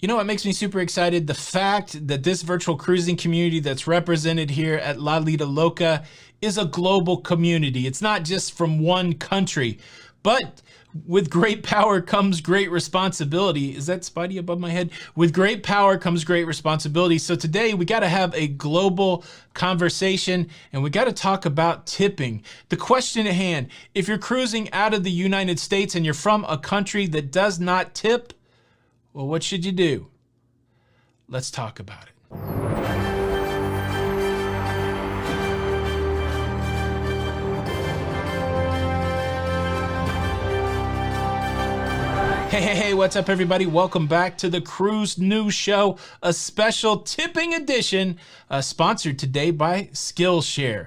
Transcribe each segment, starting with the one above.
You know what makes me super excited? The fact that this virtual cruising community that's represented here at Lido Loca is a global community. It's not just from one country, but with great power comes great responsibility. Is that Spidey above my head? With great power comes great responsibility. So today we got to have a global conversation and we got to talk about tipping. The question at hand, if you're cruising out of the United States and you're from a country that does not tip, well, what should you do? Let's talk about it. Hey, what's up, everybody? Welcome back to the Cruise News Show, a special tipping edition sponsored today by Skillshare.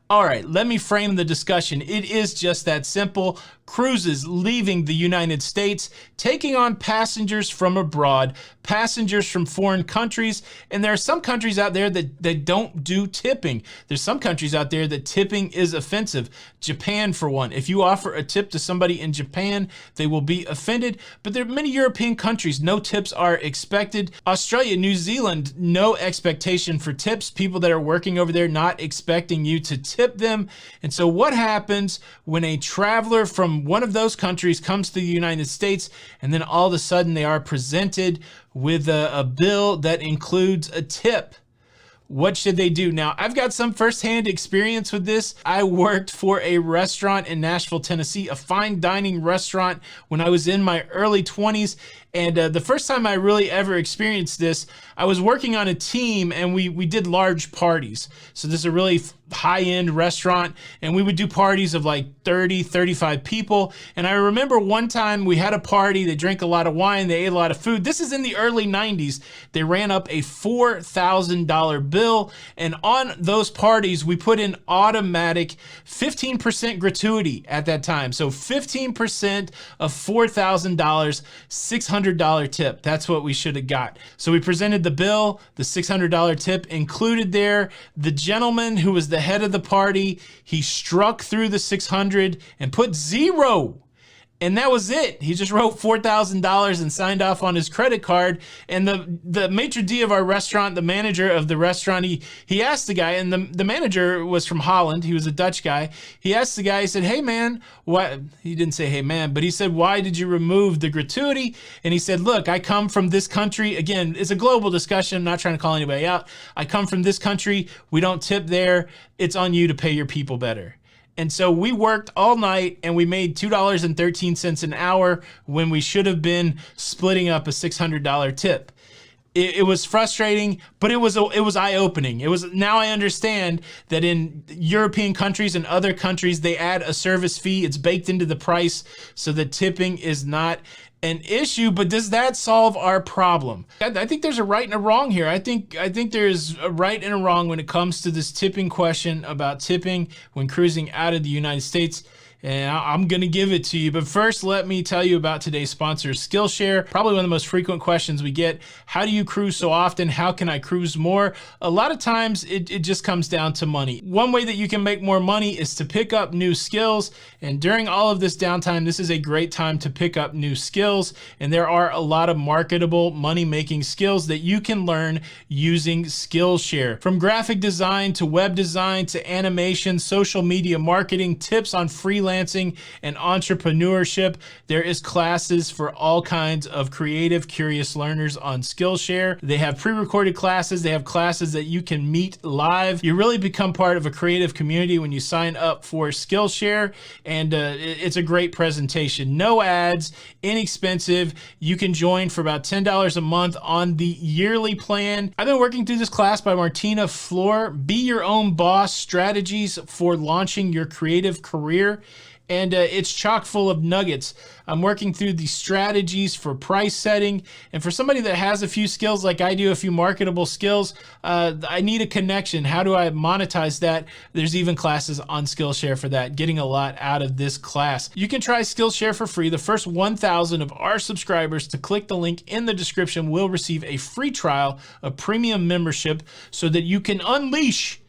All right, let me frame the discussion. It is just that simple. Cruises leaving the United States, taking on passengers from abroad, passengers from foreign countries, and there are some countries out there that don't do tipping. There's some countries out there that tipping is offensive. Japan, for one. If you offer a tip to somebody in Japan, they will be offended. But there are many European countries, no tips are expected. Australia, New Zealand, no expectation for tips. People that are working over there not expecting you to tip them. And so what happens when a traveler from one of those countries comes to the United States and then all of a sudden they are presented with a bill that includes a tip? What should they do? Now, I've got some firsthand experience with this. I worked for a restaurant in Nashville, Tennessee, a fine dining restaurant when I was in my early 20s. And the first time I really ever experienced this, I was working on a team and we did large parties. So this is a really high-end restaurant and we would do parties of like 30, 35 people. And I remember one time we had a party, they drank a lot of wine, they ate a lot of food. This is in the early 90s. They ran up a $4,000 bill. And on those parties, we put in automatic 15% gratuity at that time. So 15% of $4,000, $600 tip. That's what we should have got. So we presented the bill, the $600 tip included there. The gentleman who was the head of the party, he struck through the 600 and put zero. And that was it. He just wrote $4,000 and signed off on his credit card. And the maitre d' of our restaurant, the manager of the restaurant, he asked the guy, and the manager was from Holland. He was a Dutch guy. He asked the guy, he said, "Hey man, why?" He didn't say, "Hey man," but he said, "Why did you remove the gratuity?" And he said, "Look, I come from this country." Again, it's a global discussion. I'm not trying to call anybody out. "I come from this country. We don't tip there. It's on you to pay your people better." And so we worked all night and we made $2.13 an hour when we should have been splitting up a $600 tip. It was frustrating, but it was eye-opening. Now I understand that in European countries and other countries, they add a service fee. It's baked into the price so that tipping is not an issue. But does that solve our problem? I think there's a right and a wrong here. I think there's a right and a wrong when it comes to this tipping question about tipping when cruising out of the United States. And I'm going to give it to you. But first, let me tell you about today's sponsor, Skillshare. Probably one of the most frequent questions we get. How do you cruise so often? How can I cruise more? A lot of times it just comes down to money. One way that you can make more money is to pick up new skills. And during all of this downtime, this is a great time to pick up new skills. And there are a lot of marketable money-making skills that you can learn using Skillshare. From graphic design to web design to animation, social media marketing, tips on freelancing and entrepreneurship. There is classes for all kinds of creative, curious learners on Skillshare. They have pre-recorded classes. They have classes that you can meet live. You really become part of a creative community when you sign up for Skillshare, and it's a great presentation. No ads, inexpensive. You can join for about $10 a month on the yearly plan. I've been working through this class by Martina Blvd. Be Your Own Boss: Strategies for Launching Your Creative Career. And it's chock full of nuggets. I'm working through the strategies for price setting. And for somebody that has a few skills like I do, a few marketable skills, I need a connection. How do I monetize that? There's even classes on Skillshare for that. Getting a lot out of this class. You can try Skillshare for free. The first 1,000 of our subscribers to click the link in the description will receive a free trial, a premium membership, so that you can unleash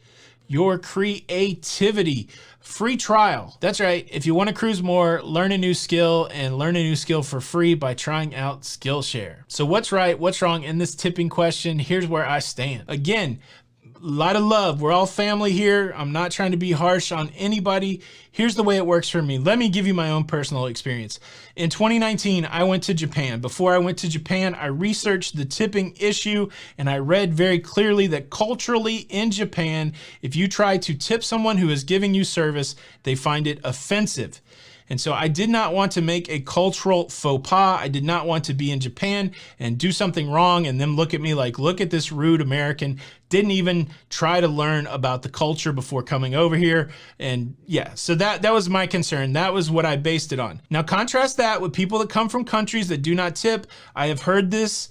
your creativity. Free trial. That's right. If you want to cruise more, learn a new skill and learn a new skill for free by trying out Skillshare. So what's right, what's wrong in this tipping question? Here's where I stand. Again, a lot of love. We're all family here. I'm not trying to be harsh on anybody. Here's the way it works for me. Let me give you my own personal experience. In 2019, I went to Japan. Before I went to Japan, I researched the tipping issue, and I read very clearly that culturally in Japan, if you try to tip someone who is giving you service, they find it offensive. And so I did not want to make a cultural faux pas. I did not want to be in Japan and do something wrong and them look at me like, look at this rude American. Didn't even try to learn about the culture before coming over here. And yeah, so that was my concern. That was what I based it on. Now contrast that with people that come from countries that do not tip. I've heard this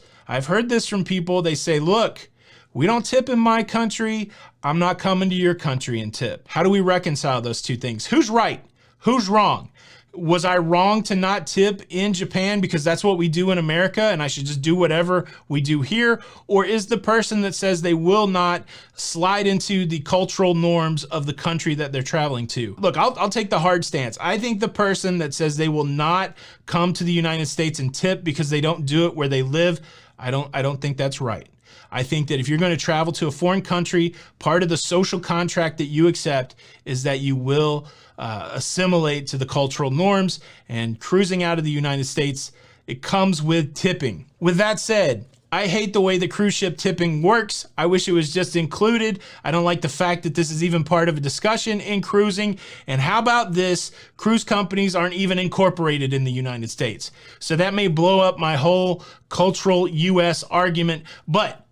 from people. They say, look, we don't tip in my country. I'm not coming to your country and tip. How do we reconcile those two things? Who's right? Who's wrong? Was I wrong to not tip in Japan because that's what we do in America and I should just do whatever we do here? Or is the person that says they will not slide into the cultural norms of the country that they're traveling to? Look, I'll take the hard stance. I think the person that says they will not come to the United States and tip because they don't do it where they live, I don't think that's right. I think that if you're going to travel to a foreign country, part of the social contract that you accept is that you will assimilate to the cultural norms, and cruising out of the United States, it comes with tipping. With that said, I hate the way the cruise ship tipping works. I wish it was just included. I don't like the fact that this is even part of a discussion in cruising. And how about this? Cruise companies aren't even incorporated in the United States. So that may blow up my whole cultural US argument, but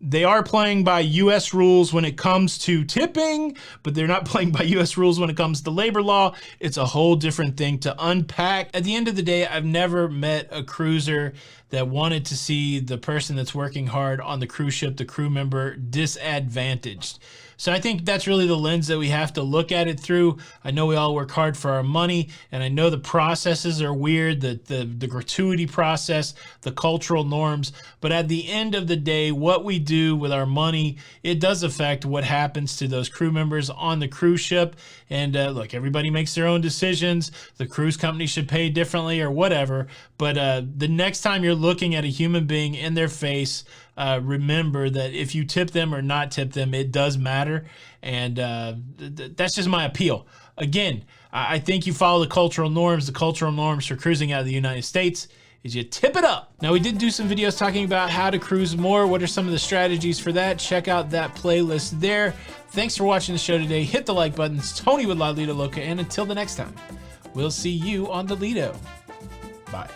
they are playing by US rules when it comes to tipping, but they're not playing by US rules when it comes to labor law. It's a whole different thing to unpack. At the end of the day, I've never met a cruiser that wanted to see the person that's working hard on the cruise ship, the crew member, disadvantaged. So I think that's really the lens that we have to look at it through. I know we all work hard for our money, and I know the processes are weird, the gratuity process, the cultural norms, but at the end of the day, what we do with our money, it does affect what happens to those crew members on the cruise ship. And look, everybody makes their own decisions. The cruise company should pay differently or whatever, but the next time you're looking at a human being in their face, remember that if you tip them or not tip them, it does matter. And that's just my appeal. Again, I think you follow the cultural norms. The cultural norms for cruising out of the United States is you tip it up. Now, we did do some videos talking about how to cruise more. What are some of the strategies for that? Check out that playlist there. Thanks for watching the show today. Hit the like button. It's Tony with Lido Loca, and until the next time, we'll see you on the Lido. Bye.